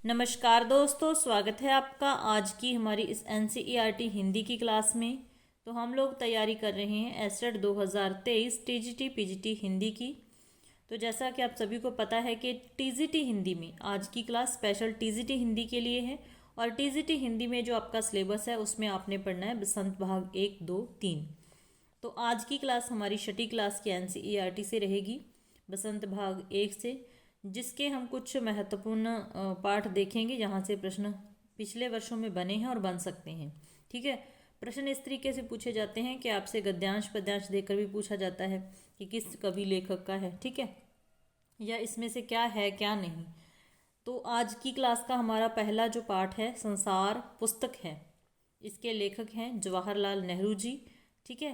नमस्कार दोस्तों, स्वागत है आपका आज की हमारी इस एनसीईआरटी हिंदी की क्लास में। तो हम लोग तैयारी कर रहे हैं एसएट 2023 टीजीटी पीजीटी हिंदी की। तो जैसा कि आप सभी को पता है कि टीजीटी हिंदी में आज की क्लास स्पेशल टीजीटी हिंदी के लिए है। और टीजीटी हिंदी में जो आपका सिलेबस है उसमें आपने पढ़ना है बसंत भाग 1, 2, 3। तो आज की क्लास हमारी छठी क्लास की एनसीईआरटी से रहेगी, बसंत भाग 1 से, जिसके हम कुछ महत्वपूर्ण पाठ देखेंगे जहाँ से प्रश्न पिछले वर्षों में बने हैं और बन सकते हैं। ठीक है, प्रश्न इस तरीके से पूछे जाते हैं कि आपसे गद्यांश पद्यांश देकर भी पूछा जाता है कि किस कवि लेखक का है, ठीक है, या इसमें से क्या है क्या नहीं। तो आज की क्लास का हमारा पहला जो पाठ है संसार पुस्तक है। इसके लेखक हैं जवाहरलाल नेहरू जी। ठीक है,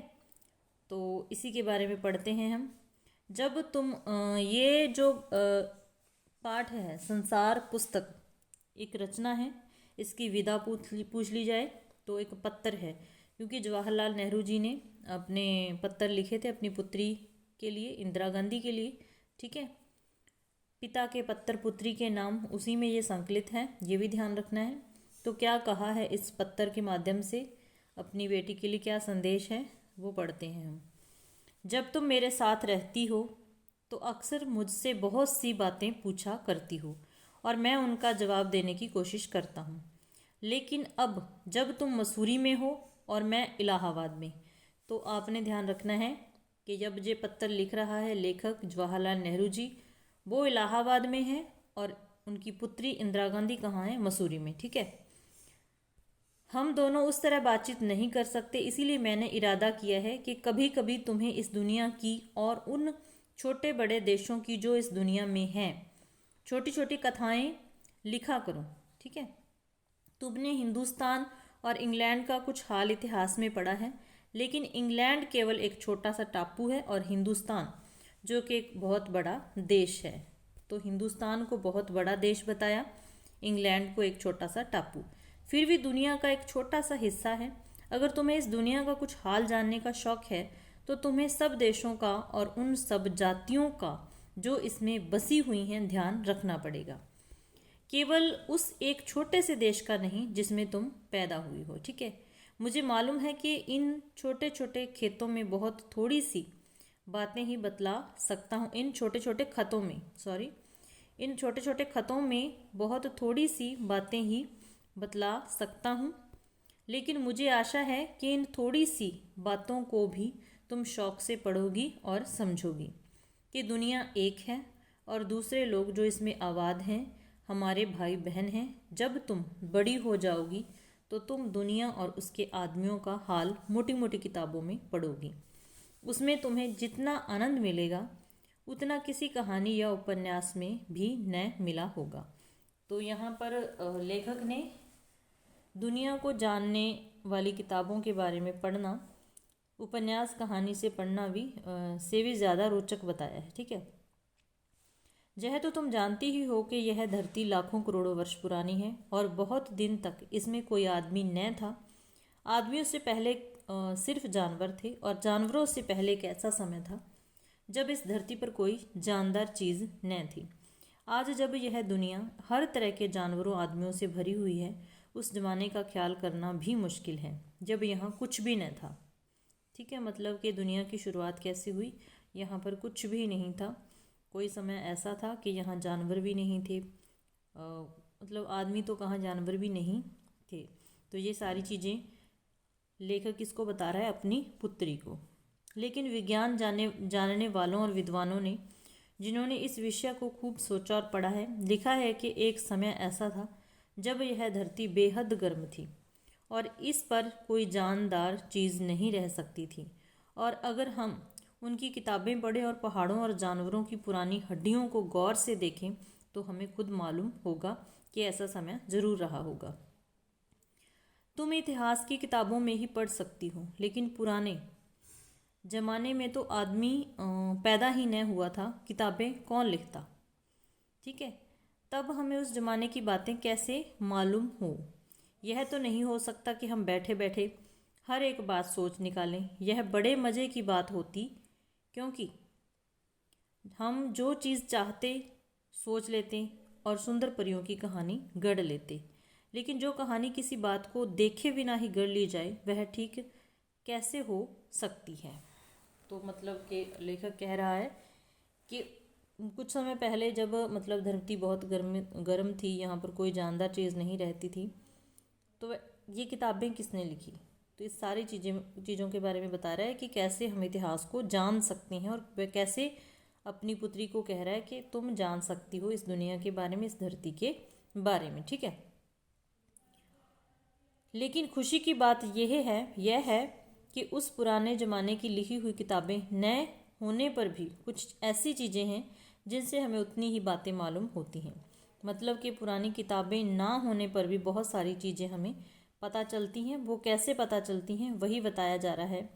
तो इसी के बारे में पढ़ते हैं हम। जब तुम ये जो पाठ है संसार पुस्तक एक रचना है, इसकी विधा पूछ ली जाए तो एक पत्र है, क्योंकि जवाहरलाल नेहरू जी ने अपने पत्र लिखे थे अपनी पुत्री के लिए, इंदिरा गांधी के लिए। ठीक है, पिता के पत्र पुत्री के नाम उसी में ये संकलित है, ये भी ध्यान रखना है। तो क्या कहा है इस पत्र के माध्यम से, अपनी बेटी के लिए क्या संदेश है वो पढ़ते हैं हम। जब तुम मेरे साथ रहती हो तो अक्सर मुझसे बहुत सी बातें पूछा करती हो और मैं उनका जवाब देने की कोशिश करता हूँ। लेकिन अब जब तुम मसूरी में हो और मैं इलाहाबाद में, तो आपने ध्यान रखना है कि जब ये पत्र लिख रहा है लेखक जवाहरलाल नेहरू जी, वो इलाहाबाद में है और उनकी पुत्री इंदिरा गांधी कहाँ है, मसूरी में। ठीक है, हम दोनों उस तरह बातचीत नहीं कर सकते, इसीलिए मैंने इरादा किया है कि कभी कभी तुम्हें इस दुनिया की और उन छोटे बड़े देशों की जो इस दुनिया में हैं छोटी छोटी कथाएं लिखा करूं। ठीक है, तुमने हिंदुस्तान और इंग्लैंड का कुछ हाल इतिहास में पढ़ा है, लेकिन इंग्लैंड केवल एक छोटा सा टापू है और हिंदुस्तान जो कि एक बहुत बड़ा देश है। तो हिंदुस्तान को बहुत बड़ा देश बताया, इंग्लैंड को एक छोटा सा टापू, फिर भी दुनिया का एक छोटा सा हिस्सा है। अगर तुम्हें इस दुनिया का कुछ हाल जानने का शौक है तो तुम्हें सब देशों का और उन सब जातियों का जो इसमें बसी हुई हैं ध्यान रखना पड़ेगा, केवल उस एक छोटे से देश का नहीं जिसमें तुम पैदा हुई हो। ठीक है, मुझे मालूम है कि इन छोटे छोटे खेतों में बहुत थोड़ी सी बातें ही बतला सकता हूँ, इन छोटे छोटे खतों में, सॉरी, इन छोटे छोटे खतों में बहुत थोड़ी सी बातें ही बतला सकता हूँ, लेकिन मुझे आशा है कि इन थोड़ी सी बातों को भी तुम शौक से पढ़ोगी और समझोगी कि दुनिया एक है और दूसरे लोग जो इसमें आबाद हैं हमारे भाई बहन हैं। जब तुम बड़ी हो जाओगी तो तुम दुनिया और उसके आदमियों का हाल मोटी मोटी किताबों में पढ़ोगी, उसमें तुम्हें जितना आनंद मिलेगा उतना किसी कहानी या उपन्यास में भी न मिला होगा। तो यहाँ पर लेखक ने दुनिया को जानने वाली किताबों के बारे में पढ़ना उपन्यास कहानी से पढ़ना से भी ज़्यादा रोचक बताया है। ठीक है, यह तो तुम जानती ही हो कि यह धरती लाखों करोड़ों वर्ष पुरानी है और बहुत दिन तक इसमें कोई आदमी न था। आदमियों से पहले सिर्फ जानवर थे और जानवरों से पहले एक ऐसा समय था जब इस धरती पर कोई जानदार चीज़ न थी। आज जब यह दुनिया हर तरह के जानवरों आदमियों से भरी हुई है, उस जमाने का ख्याल करना भी मुश्किल है जब यहाँ कुछ भी न था। ठीक है, मतलब कि दुनिया की शुरुआत कैसे हुई, यहाँ पर कुछ भी नहीं था। कोई समय ऐसा था कि यहाँ जानवर भी नहीं थे, मतलब आदमी तो कहाँ जानवर भी नहीं थे। तो ये सारी चीज़ें लेखक किसको बता रहा है, अपनी पुत्री को। लेकिन विज्ञान जानने वालों और विद्वानों ने, जिन्होंने इस विषय को खूब सोचा और पढ़ा है, लिखा है कि एक समय ऐसा था जब यह धरती बेहद गर्म थी और इस पर कोई जानदार चीज़ नहीं रह सकती थी। और अगर हम उनकी किताबें पढ़ें और पहाड़ों और जानवरों की पुरानी हड्डियों को गौर से देखें तो हमें खुद मालूम होगा कि ऐसा समय ज़रूर रहा होगा। तुम इतिहास की किताबों में ही पढ़ सकती हो, लेकिन पुराने ज़माने में तो आदमी पैदा ही न हुआ था, किताबें कौन लिखता। ठीक है, तब हमें उस ज़माने की बातें कैसे मालूम हो। यह तो नहीं हो सकता कि हम बैठे बैठे हर एक बात सोच निकालें। यह बड़े मज़े की बात होती, क्योंकि हम जो चीज़ चाहते सोच लेते और सुंदर परियों की कहानी गढ़ लेते। लेकिन जो कहानी किसी बात को देखे बिना ही गढ़ ली जाए वह ठीक कैसे हो सकती है। तो मतलब कि लेखक कह रहा है कि कुछ समय पहले जब मतलब धरती बहुत गर्म थी, यहाँ पर कोई जानदार चीज़ नहीं रहती थी, तो ये किताबें किसने लिखी। तो इस सारी चीज़ों के बारे में बता रहा है कि कैसे हम इतिहास को जान सकते हैं, और वह कैसे अपनी पुत्री को कह रहा है कि तुम जान सकती हो इस दुनिया के बारे में, इस धरती के बारे में। ठीक है, लेकिन खुशी की बात यह है कि उस पुराने ज़माने की लिखी हुई किताबें नए होने पर भी कुछ ऐसी चीज़ें हैं जिनसे हमें उतनी ही बातें मालूम होती हैं। मतलब कि पुरानी किताबें ना होने पर भी बहुत सारी चीज़ें हमें पता चलती हैं। वो कैसे पता चलती हैं वही बताया जा रहा है,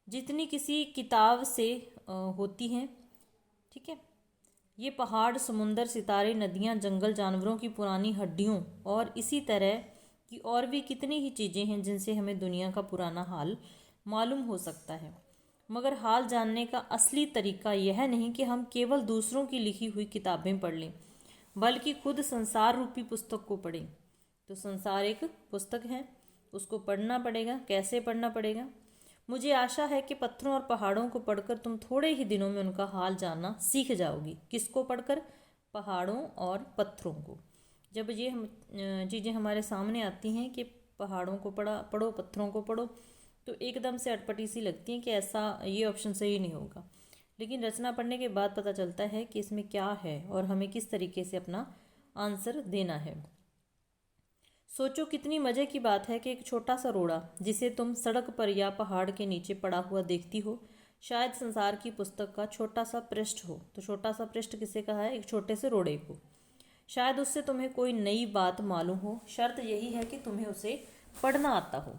जितनी किसी किताब से होती हैं। ठीक है, ये पहाड़, समुंदर, सितारे, नदियाँ, जंगल, जानवरों की पुरानी हड्डियों और इसी तरह की और भी कितनी ही चीज़ें हैं जिनसे हमें दुनिया का पुराना हाल मालूम हो सकता है। मगर हाल जानने का असली तरीका यह नहीं कि हम केवल दूसरों की लिखी हुई किताबें पढ़ लें, बल्कि खुद संसार रूपी पुस्तक को पढ़ें। तो संसार एक पुस्तक है, उसको पढ़ना पड़ेगा। कैसे पढ़ना पड़ेगा? मुझे आशा है कि पत्थरों और पहाड़ों को पढ़कर तुम थोड़े ही दिनों में उनका हाल जानना सीख जाओगी। किसको पढ़कर? पहाड़ों और पत्थरों को। जब ये चीज़ें हमारे सामने आती हैं कि पहाड़ों को पढ़ो, पत्थरों को पढ़ो, तो एकदम से अटपटी सी लगती है कि ऐसा ये ऑप्शन सही नहीं होगा। लेकिन रचना पढ़ने के बाद पता चलता है कि इसमें क्या है और हमें किस तरीके से अपना आंसर देना है। सोचो कितनी मज़े की बात है कि एक छोटा सा रोड़ा जिसे तुम सड़क पर या पहाड़ के नीचे पड़ा हुआ देखती हो, शायद संसार की पुस्तक का छोटा सा पृष्ठ हो। तो छोटा सा पृष्ठ किसे कहा है? एक छोटे से रोड़े को। शायद उससे तुम्हें कोई नई बात मालूम हो। शर्त यही है कि तुम्हें उसे पढ़ना आता हो।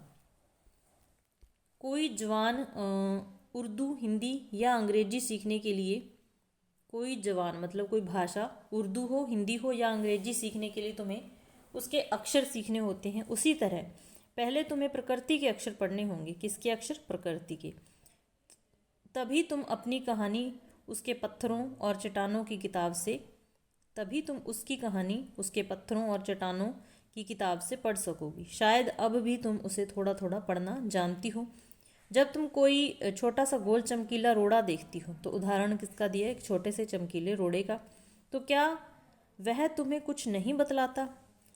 कोई जवान उर्दू, हिंदी या अंग्रेजी सीखने के लिए, कोई जवान मतलब कोई भाषा, उर्दू हो, हिंदी हो या अंग्रेजी सीखने के लिए तुम्हें उसके अक्षर सीखने होते हैं। उसी तरह पहले तुम्हें प्रकृति के अक्षर पढ़ने होंगे। किसके अक्षर? प्रकृति के। तभी तुम अपनी कहानी उसके पत्थरों और चट्टानों की किताब से तभी तुम उसकी कहानी उसके पत्थरों और चट्टानों की किताब से पढ़ सकोगी। शायद अब भी तुम उसे थोड़ा थोड़ा पढ़ना जानती हो। जब तुम कोई छोटा सा गोल चमकीला रोड़ा देखती हो, तो उदाहरण किसका दिया? एक छोटे से चमकीले रोड़े का। तो क्या वह तुम्हें कुछ नहीं बतलाता?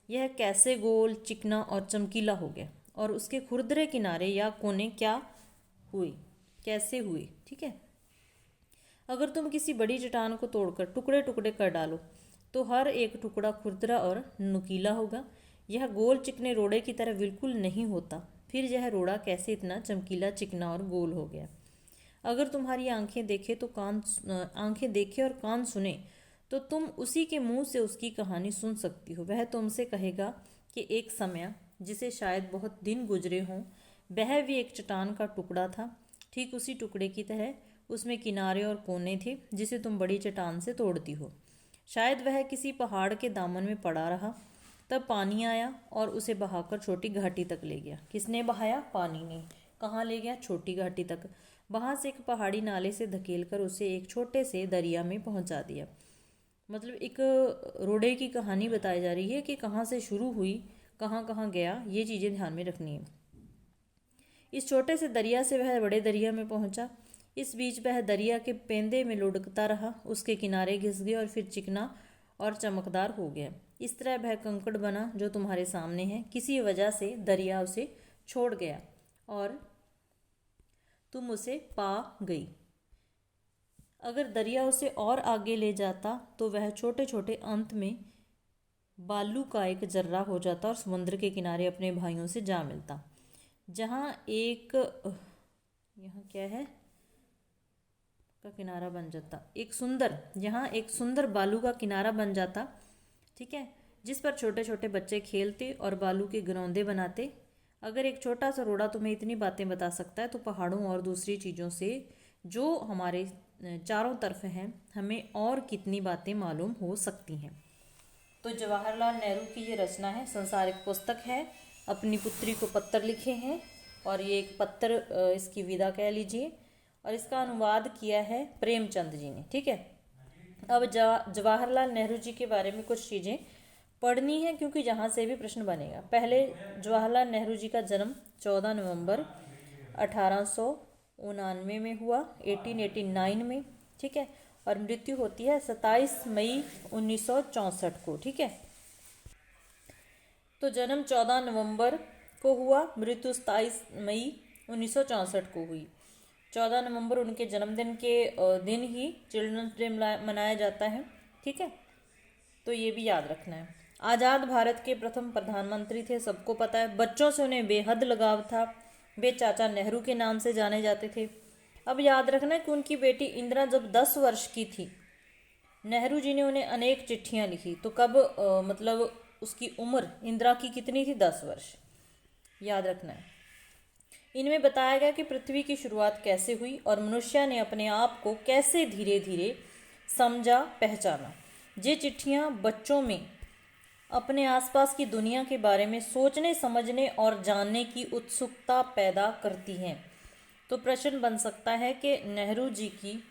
यह कैसे गोल, चिकना और चमकीला हो गया, और उसके खुरदरे किनारे या कोने क्या हुए, कैसे हुए? ठीक है, अगर तुम किसी बड़ी चट्टान को तोड़कर टुकड़े टुकड़े कर डालो तो हर एक टुकड़ा खुरदरा और नुकीला होगा। यह गोल चिकने रोड़े की तरह बिल्कुल नहीं होता। फिर यह रोड़ा कैसे इतना चमकीला, चिकना और गोल हो गया? अगर तुम्हारी आंखें देखे और कान सुने तो तुम उसी के मुंह से उसकी कहानी सुन सकती हो। वह तुमसे कहेगा कि एक समय, जिसे शायद बहुत दिन गुजरे हों, वह भी एक चट्टान का टुकड़ा था। ठीक उसी टुकड़े की तरह उसमें किनारे और कोने थे जिसे तुम बड़ी चट्टान से तोड़ती हो। शायद वह किसी पहाड़ के दामन में पड़ा रहा, तब पानी आया और उसे बहाकर छोटी घाटी तक ले गया। किसने बहाया? पानी ने। कहाँ ले गया? छोटी घाटी तक। वहाँ से एक पहाड़ी नाले से धकेलकर उसे एक छोटे से दरिया में पहुँचा दिया। मतलब एक रोड़े की कहानी बताई जा रही है कि कहाँ से शुरू हुई, कहाँ कहाँ गया, ये चीज़ें ध्यान में रखनी है। इस छोटे से दरिया से वह बड़े दरिया में पहुँचा। इस बीच वह दरिया के पेंदे में लुढ़कता रहा, उसके किनारे घिस गया और फिर चिकना और चमकदार हो गया। इस तरह वह कंकड़ बना जो तुम्हारे सामने है। किसी वजह से दरिया उसे छोड़ गया और तुम उसे पा गई। अगर दरिया उसे और आगे ले जाता तो वह छोटे छोटे अंत में बालू का एक जर्रा हो जाता और समुद्र के किनारे अपने भाइयों से जा मिलता। जहाँ एक यहाँ क्या है का किनारा बन जाता, यहाँ एक सुंदर बालू का किनारा बन जाता। ठीक है, जिस पर छोटे छोटे बच्चे खेलते और बालू के घरौंदे बनाते। अगर एक छोटा सा रोड़ा तुम्हें इतनी बातें बता सकता है, तो पहाड़ों और दूसरी चीज़ों से जो हमारे चारों तरफ हैं, हमें और कितनी बातें मालूम हो सकती हैं। तो जवाहरलाल नेहरू की ये रचना है, संसार एक पुस्तक है। अपनी पुत्री को पत्र लिखे हैं, और ये एक पत्र इसकी विदा कह लीजिए। और इसका अनुवाद किया है प्रेमचंद जी ने। ठीक है, अब जवाहरलाल नेहरू जी के बारे में कुछ चीज़ें पढ़नी है, क्योंकि जहाँ से भी प्रश्न बनेगा। पहले जवाहरलाल नेहरू जी का जन्म 14 नवंबर 1899 में हुआ, 1889 में, ठीक है। और मृत्यु होती है 27 मई 1964 को, ठीक है। तो जन्म 14 नवंबर को हुआ, मृत्यु 27 मई 1964 को हुई। 14 नवंबर उनके जन्मदिन के दिन ही चिल्ड्रंस डे मनाया जाता है, ठीक है। तो ये भी याद रखना है। आज़ाद भारत के प्रथम प्रधानमंत्री थे, सबको पता है। बच्चों से उन्हें बेहद लगाव था, वे चाचा नेहरू के नाम से जाने जाते थे। अब याद रखना है कि उनकी बेटी इंदिरा जब 10 वर्ष की थी, नेहरू जी ने उन्हें अनेक चिट्ठियां लिखी। तो कब मतलब उसकी उम्र इंदिरा की कितनी थी? 10 वर्ष, याद रखना है। इनमें बताया गया कि पृथ्वी की शुरुआत कैसे हुई और मनुष्य ने अपने आप को कैसे धीरे धीरे समझा, पहचाना। ये चिट्ठियां बच्चों में अपने आसपास की दुनिया के बारे में सोचने, समझने और जानने की उत्सुकता पैदा करती हैं। तो प्रश्न बन सकता है कि नेहरू जी की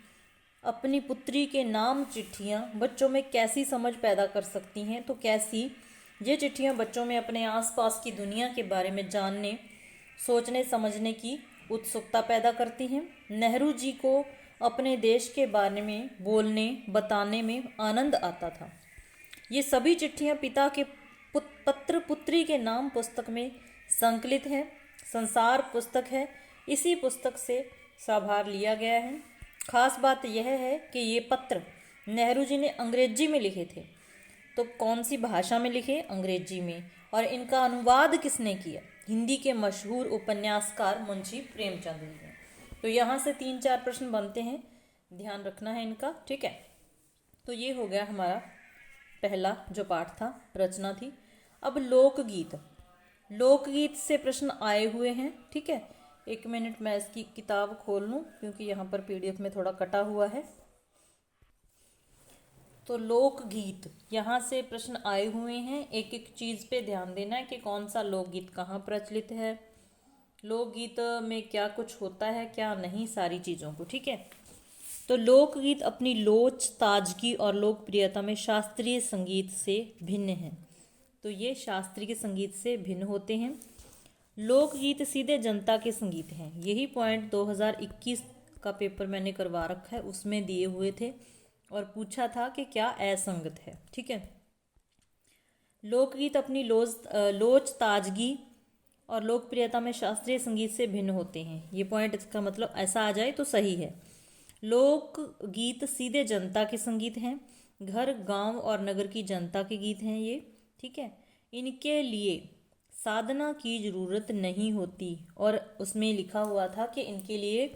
अपनी पुत्री के नाम चिट्ठियां बच्चों में कैसी समझ पैदा कर सकती हैं? तो कैसी? ये चिट्ठियां बच्चों में अपने आसपास की दुनिया के बारे में जानने, सोचने, समझने की उत्सुकता पैदा करती हैं। नेहरू जी को अपने देश के बारे में बोलने, बताने में आनंद आता था। ये सभी चिट्ठियां पिता के पत्र पुत्री के नाम पुस्तक में संकलित है। संसार पुस्तक है, इसी पुस्तक से साभार लिया गया है। खास बात यह है कि ये पत्र नेहरू जी ने अंग्रेजी में लिखे थे। तो कौन सी भाषा में लिखे? अंग्रेजी में। और इनका अनुवाद किसने किया? हिंदी के मशहूर उपन्यासकार मुंशी प्रेमचंद जी ने। तो यहाँ से 3-4 प्रश्न बनते हैं, ध्यान रखना है इनका, ठीक है। तो ये हो गया हमारा पहला जो पाठ था, रचना थी। अब लोकगीत, लोकगीत से प्रश्न आए हुए हैं, ठीक है। 1 मिनट मैं इसकी किताब खोल लूँ, क्योंकि यहाँ पर PDF में थोड़ा कटा हुआ है। तो लोकगीत, यहाँ से प्रश्न आए हुए हैं। एक एक चीज़ पे ध्यान देना है कि कौन सा लोकगीत कहाँ प्रचलित है, लोकगीत में क्या कुछ होता है, क्या नहीं, सारी चीज़ों को, ठीक है। तो लोकगीत अपनी लोच, ताजगी और लोकप्रियता में शास्त्रीय संगीत से भिन्न हैं। तो ये शास्त्रीय संगीत से भिन्न होते हैं। लोकगीत सीधे जनता के संगीत हैं। यही पॉइंट 2021 का पेपर मैंने करवा रखा है, उसमें दिए हुए थे और पूछा था कि क्या असंगत है, ठीक है। लोकगीत अपनी लोच, ताजगी और लोकप्रियता में शास्त्रीय संगीत से भिन्न होते हैं। ये पॉइंट, इसका मतलब ऐसा आ जाए तो सही है। लोकगीत सीधे जनता के संगीत हैं, घर, गांव और नगर की जनता के गीत हैं ये, ठीक है। इनके लिए साधना की ज़रूरत नहीं होती, और उसमें लिखा हुआ था कि इनके लिए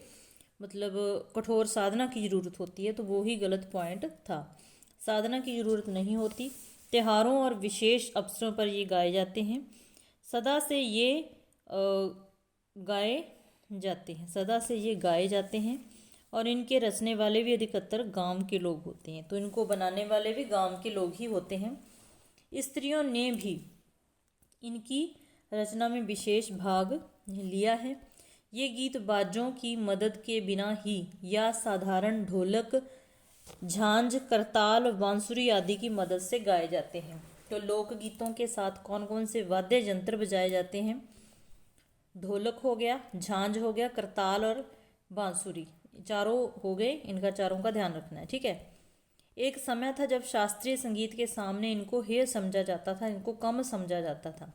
मतलब कठोर साधना की ज़रूरत होती है, तो वो ही गलत पॉइंट था। साधना की ज़रूरत नहीं होती। त्योहारों और विशेष अवसरों पर ये गाए जाते हैं। सदा से ये गाए जाते हैं, सदा से ये गाए जाते हैं। और इनके रचने वाले भी अधिकतर गांव के लोग होते हैं, तो इनको बनाने वाले भी गांव के लोग ही होते हैं। स्त्रियों ने भी इनकी रचना में विशेष भाग लिया है। ये गीत बाजों की मदद के बिना ही या साधारण ढोलक, झांझ, करताल, बांसुरी आदि की मदद से गाए जाते हैं। तो लोकगीतों के साथ कौन कौन से वाद्य यंत्र बजाए जाते हैं? ढोलक हो गया, झांझ हो गया, करताल और बांसुरी, चारों हो गए। इनका चारों का ध्यान रखना है, ठीक है। एक समय था जब शास्त्रीय संगीत के सामने इनको हेय समझा जाता था, इनको कम समझा जाता था।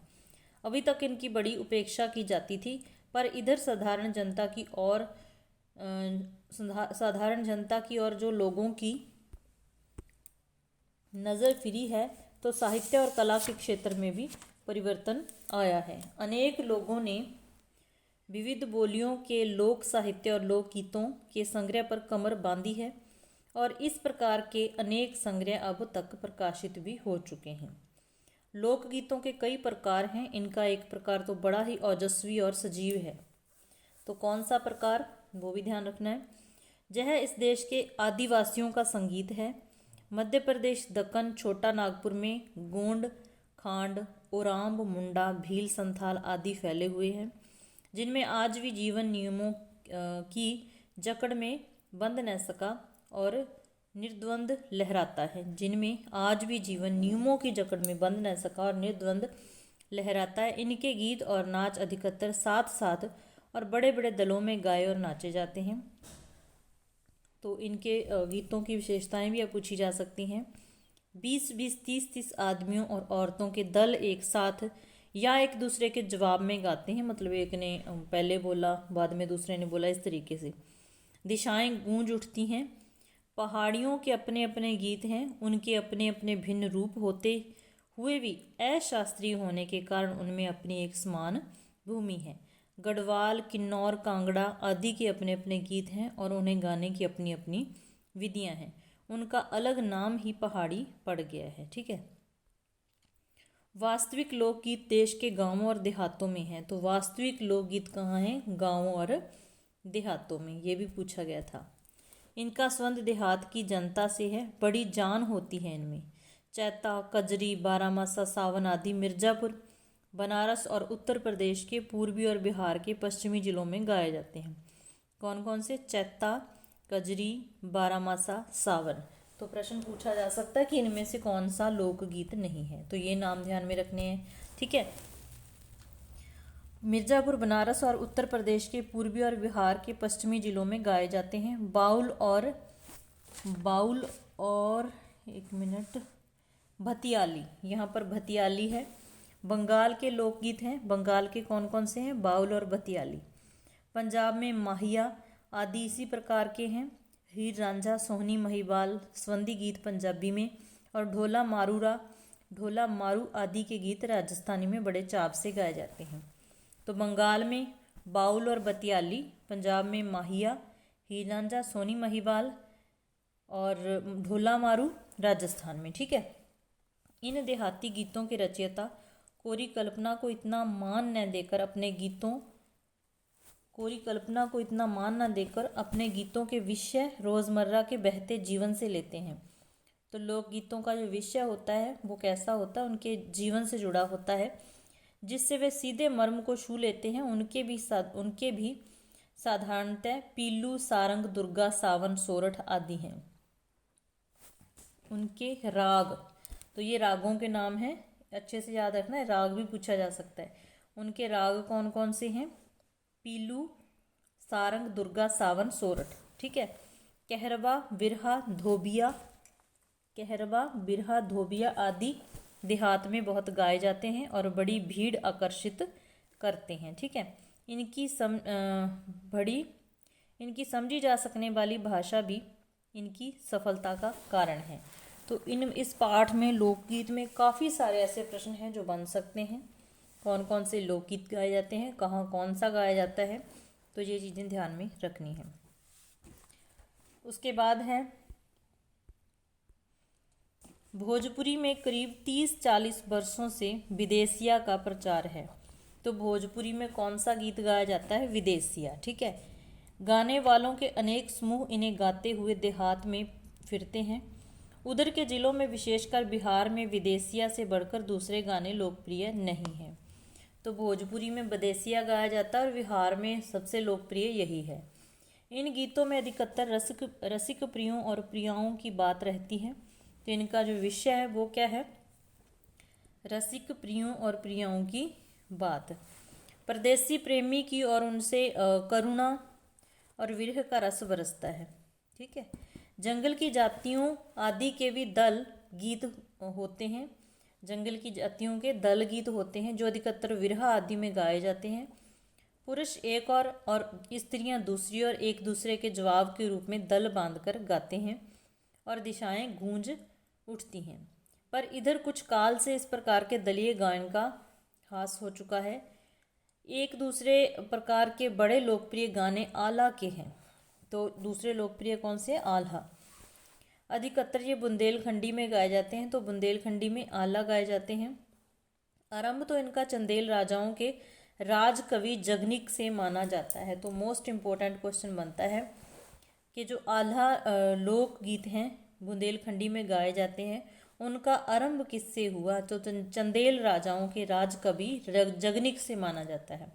अभी तक इनकी बड़ी उपेक्षा की जाती थी, पर इधर साधारण जनता की और जो लोगों की नज़र फिरी है, तो साहित्य और कला के क्षेत्र में भी परिवर्तन आया है। अनेक लोगों ने विविध बोलियों के लोक साहित्य और लोकगीतों के संग्रह पर कमर बांधी है, और इस प्रकार के अनेक संग्रह अब तक प्रकाशित भी हो चुके हैं। लोकगीतों के कई प्रकार हैं। इनका एक प्रकार तो बड़ा ही ओजस्वी और सजीव है। तो कौन सा प्रकार, वो भी ध्यान रखना है। यह इस देश के आदिवासियों का संगीत है। मध्य प्रदेश, दक्कन, छोटा नागपुर में गोंड, खांड, ओरांव, मुंडा, भील, संथाल आदि फैले हुए हैं, जिनमें आज भी जीवन नियमों की जकड़ में बंध न सका और निर्द्वंद लहराता है, जिनमें आज भी जीवन नियमों की जकड़ में बंद न सका और निर्द्वंद लहराता है। इनके गीत और नाच अधिकतर साथ साथ और बड़े बड़े दलों में गाए और नाचे जाते हैं। तो इनके गीतों की विशेषताएं भी अब पूछी जा सकती हैं। 20-20, 30-30 आदमियों और औरतों के दल एक साथ या एक दूसरे के जवाब में गाते हैं, मतलब एक ने पहले बोला बाद में दूसरे ने बोला, इस तरीके से। दिशाएं गूंज उठती हैं। पहाड़ियों के अपने अपने गीत हैं, उनके अपने अपने भिन्न रूप होते हुए भी अशास्त्रीय होने के कारण उनमें अपनी एक समान भूमि है। गढ़वाल, किन्नौर, कांगड़ा आदि के अपने अपने गीत हैं और उन्हें गाने की अपनी अपनी विधियां हैं। उनका अलग नाम ही पहाड़ी पड़ गया है। ठीक है। वास्तविक लोकगीत देश के गांवों और देहातों में हैं। तो वास्तविक लोकगीत कहाँ हैं? गांवों और देहातों में। ये भी पूछा गया था। इनका संबंध देहात की जनता से है, बड़ी जान होती है इनमें। चैता, कजरी, बारामासा, सावन आदि मिर्जापुर, बनारस और उत्तर प्रदेश के पूर्वी और बिहार के पश्चिमी जिलों में गाए जाते हैं। कौन कौन से? चैता, कजरी, बारामासा, सावन। तो प्रश्न पूछा जा सकता है कि इनमें से कौन सा लोकगीत नहीं है, तो ये नाम ध्यान में रखने हैं। ठीक है। मिर्जापुर, बनारस और उत्तर प्रदेश के पूर्वी और बिहार के पश्चिमी जिलों में गाए जाते हैं। बाउल और एक मिनट, भतियाली, यहाँ पर भतियाली है। बंगाल के लोकगीत हैं। बंगाल के कौन कौन से हैं? बाउल और भतियाली। पंजाब में माहिया आदि इसी प्रकार के हैं। हीर रांझा, सोहनी, महिवाल, संबंधी गीत पंजाबी में, और ढोला मारू आदि के गीत राजस्थानी में बड़े चाव से गाए जाते हैं। तो बंगाल में बाउल और बतियाली, पंजाब में माहिया, हीर रांझा, सोनी, महिवाल और ढोला मारू राजस्थान में। ठीक है। इन देहाती गीतों के रचयिता कोरी कल्पना को इतना मान न देकर अपने गीतों के विषय रोज़मर्रा के बहते जीवन से लेते हैं। तो लोकगीतों का जो विषय होता है वो कैसा होता है? उनके जीवन से जुड़ा होता है, जिससे वे सीधे मर्म को छू लेते हैं। उनके भी साधारणतः पीलू, सारंग, दुर्गा, सावन, सोरठ आदि हैं। उनके राग, तो ये रागों के नाम हैं, अच्छे से याद रखना है, राग भी पूछा जा सकता है। उनके राग कौन कौन से हैं? पीलू, सारंग, दुर्गा, सावन, सोरठ। ठीक है। कहरवा, बिरहा, धोबिया आदि देहात में बहुत गाए जाते हैं और बड़ी भीड़ आकर्षित करते हैं। ठीक है। इनकी समझी जा सकने वाली भाषा भी इनकी सफलता का कारण है। तो इस पाठ में लोकगीत में काफ़ी सारे ऐसे प्रश्न हैं जो बन सकते हैं। कौन कौन से लोकगीत गाए जाते हैं, कहाँ कौन सा गाया जाता है, तो ये चीज़ें ध्यान में रखनी है। उसके बाद है भोजपुरी में करीब 30-40 वर्षों से विदेशिया का प्रचार है। तो भोजपुरी में कौन सा गीत गाया जाता है? विदेशिया। ठीक है। गाने वालों के अनेक समूह इन्हें गाते हुए देहात में फिरते हैं। उधर के जिलों में, विशेषकर बिहार में, विदेशिया से बढ़कर दूसरे गाने लोकप्रिय नहीं हैं। तो भोजपुरी में विदेशिया गाया जाता है और बिहार में सबसे लोकप्रिय यही है। इन गीतों में अधिकतर रसिक प्रियों और प्रियाओं की बात रहती है। तो इनका जो विषय है वो क्या है? रसिक प्रियों और प्रियाओं की बात। परदेसी प्रेमी की और उनसे करुणा और विरह का रस बरसता है। ठीक है। जंगल की जातियों आदि के भी दल गीत होते हैं। जंगल की जातियों के दल गीत होते हैं जो अधिकतर विरह आदि में गाए जाते हैं। पुरुष एक और स्त्रियां दूसरी और एक दूसरे के जवाब के रूप में दल बांधकर गाते हैं और दिशाएं गूंज उठती हैं। पर इधर कुछ काल से इस प्रकार के दलीय गायन का ह्रास हो चुका है। एक दूसरे प्रकार के बड़े लोकप्रिय गाने आला के हैं। तो दूसरे लोकप्रिय कौन से? आल्हा। अधिकतर ये बुंदेलखंडी में गाए जाते हैं। तो बुंदेलखंडी में आला गाए जाते हैं। आरंभ तो इनका चंदेल राजाओं के राज कवि जगनिक से माना जाता है। तो मोस्ट इम्पोर्टेंट क्वेश्चन बनता है कि जो आल्हा लोकगीत हैं बुंदेलखंडी में गाए जाते हैं, उनका आरंभ किससे हुआ? तो चंदेल राजाओं के राज कवि जगनिक से माना जाता है,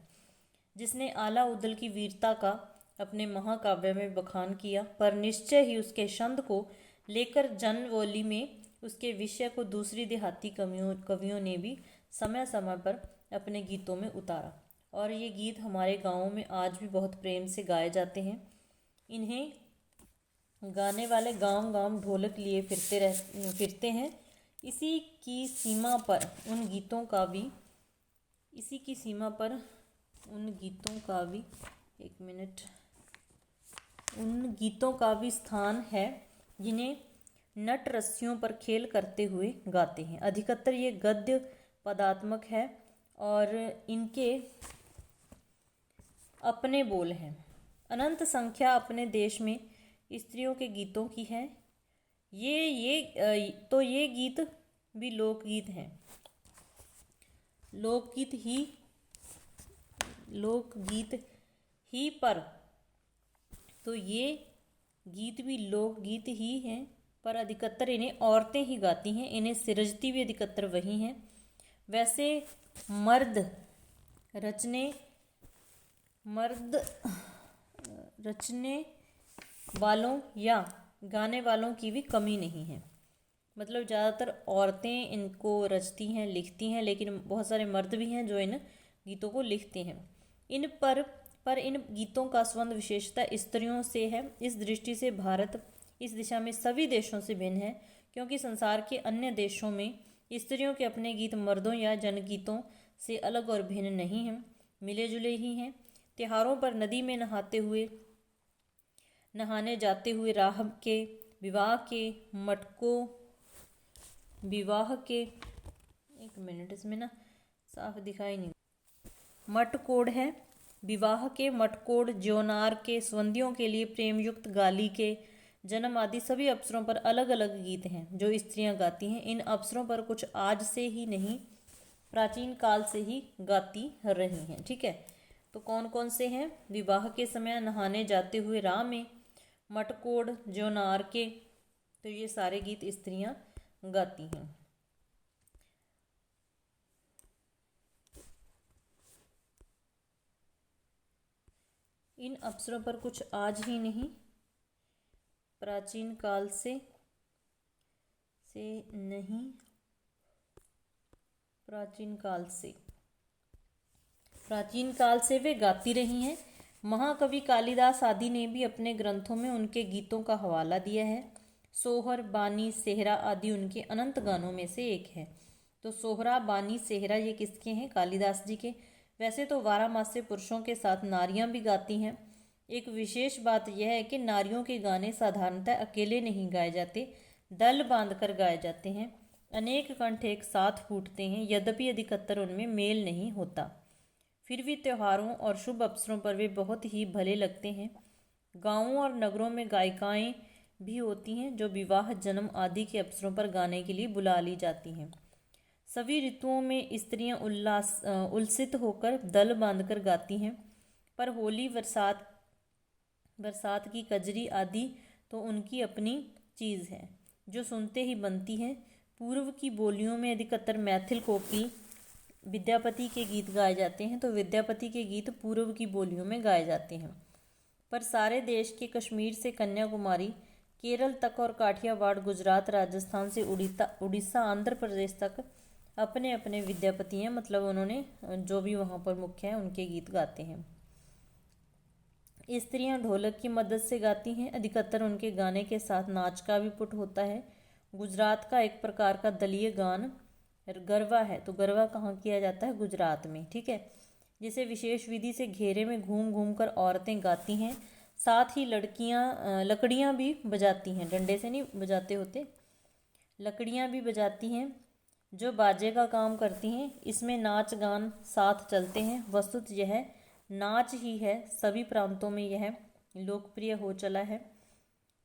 जिसने आला उदल की वीरता का अपने महाकाव्य में बखान किया, पर निश्चय ही उसके छंद को लेकर जनवोली में उसके विषय को दूसरी देहाती कवियों ने भी समय समय पर अपने गीतों में उतारा और ये गीत हमारे गाँवों में आज भी बहुत प्रेम से गाए जाते हैं। इन्हें गाने वाले गांव गांव ढोलक लिए फिरते हैं। इसी की सीमा पर उन गीतों का भी उन गीतों का भी स्थान है जिन्हें नट रस्सियों पर खेल करते हुए गाते हैं। अधिकतर ये गद्य पदात्मक है और इनके अपने बोल हैं। अनंत संख्या अपने देश में स्त्रियों के गीतों की है। ये गीत भी लोकगीत हैं। ये गीत भी लोकगीत ही हैं, पर अधिकतर इन्हें औरतें ही गाती हैं। इन्हें सिरजती भी अधिकतर वही हैं। वैसे मर्द रचने वालों या गाने वालों की भी कमी नहीं है। मतलब ज़्यादातर औरतें इनको रचती हैं, लिखती हैं, लेकिन बहुत सारे मर्द भी हैं जो इन गीतों को लिखते हैं। इन गीतों का संबंध विशेषता स्त्रियों से है। इस दृष्टि से भारत इस दिशा में सभी देशों से भिन्न है, क्योंकि संसार के अन्य देशों में स्त्रियों के अपने गीत मर्दों या जनगीतों से अलग और भिन्न नहीं हैं, मिले जुले ही हैं। त्योहारों पर नदी में नहाने जाते हुए, राह के विवाह के एक मिनट, इसमें ना साफ दिखाई नहीं, मटकोड़ है। विवाह के मटकोड़, ज्योनार के, संबंधियों के लिए प्रेमयुक्त गाली के, जन्म आदि सभी अवसरों पर अलग अलग गीत हैं जो स्त्रियां गाती हैं। इन अवसरों पर कुछ आज से ही नहीं, प्राचीन काल से ही गाती रही हैं। ठीक है, तो कौन कौन से हैं? विवाह के समय, नहाने जाते हुए, राह में, मटकोड़, ज्योनार के, तो ये सारे गीत स्त्रियां गाती हैं। इन अवसरों पर कुछ आज ही नहीं, प्राचीन काल से नहीं, प्राचीन काल से वे गाती रही हैं। महाकवि कालिदास आदि ने भी अपने ग्रंथों में उनके गीतों का हवाला दिया है। सोहर, बानी, सेहरा आदि उनके अनंत गानों में से एक है। तो सोहरा, बानी, सेहरा ये किसके हैं? कालिदास जी के। वैसे तो वारामास्य पुरुषों के साथ नारियां भी गाती हैं। एक विशेष बात यह है कि नारियों के गाने साधारणतः अकेले नहीं गाए जाते, दल बांधकर गाए जाते हैं। अनेक कंठ एक साथ फूटते हैं, यद्यपि अधिकतर उनमें मेल नहीं होता। फिर भी त्योहारों और शुभ अवसरों पर वे बहुत ही भले लगते हैं। गांवों और नगरों में गायिकाएं भी होती हैं जो विवाह, जन्म आदि के अवसरों पर गाने के लिए बुला ली जाती हैं। सभी ऋतुओं में स्त्रियां उल्सित होकर दल बांधकर गाती हैं, पर होली, बरसात की कजरी आदि तो उनकी अपनी चीज़ है जो सुनते ही बनती है। पूर्व की बोलियों में अधिकतर मैथिल, कोकिल, विद्यापति के गीत गाए जाते हैं। तो विद्यापति के गीत पूर्व की बोलियों में गाए जाते हैं, पर सारे देश के कश्मीर से कन्याकुमारी, केरल तक और काठियावाड़, गुजरात, राजस्थान से उड़ीसा, आंध्र प्रदेश तक अपने अपने विद्यापति हैं। मतलब उन्होंने जो भी वहाँ पर मुख्य हैं उनके गीत गाते हैं। स्त्रियां ढोलक की मदद से गाती हैं। अधिकतर उनके गाने के साथ नाच का भी पुट होता है। गुजरात का एक प्रकार का दलीय गान गरबा है। तो गरबा कहाँ किया जाता है? गुजरात में। ठीक है, जिसे विशेष विधि से घेरे में घूम घूम कर औरतें गाती हैं। साथ ही लकड़ियाँ भी बजाती हैं, डंडे से नहीं बजाते होते, लकड़ियाँ भी बजाती हैं जो बाजे का काम करती हैं। इसमें नाच गान साथ चलते हैं। वस्तुतः यह नाच ही है, सभी प्रांतों में यह लोकप्रिय हो चला है।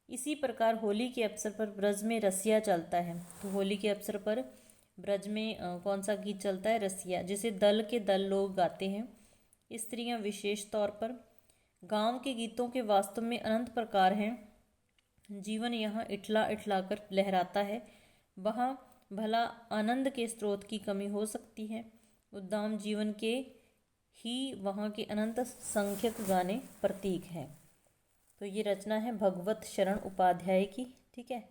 इसी प्रकार होली के अवसर पर ब्रज में रसिया चलता है। तो होली के अवसर पर ब्रज में कौन सा गीत चलता है? रसिया, जिसे दल के दल लोग गाते हैं, स्त्रियां विशेष तौर पर। गांव के गीतों के वास्तव में अनंत प्रकार हैं। जीवन यहाँ इठला इठला कर लहराता है, वहाँ भला आनंद के स्रोत की कमी हो सकती है। उद्दाम जीवन के ही वहाँ के अनंत संख्यक गाने प्रतीक हैं। तो ये रचना है भगवत शरण उपाध्याय की। ठीक है,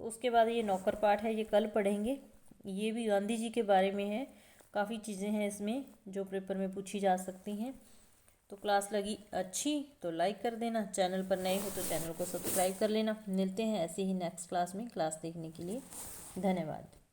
तो उसके बाद ये नौकर पाठ है, ये कल पढ़ेंगे। ये भी गांधी जी के बारे में है, काफ़ी चीज़ें हैं इसमें जो पेपर में पूछी जा सकती हैं। तो क्लास लगी अच्छी तो लाइक कर देना, चैनल पर नए हो तो चैनल को सब्सक्राइब कर लेना। मिलते हैं ऐसे ही नेक्स्ट क्लास में। क्लास देखने के लिए धन्यवाद।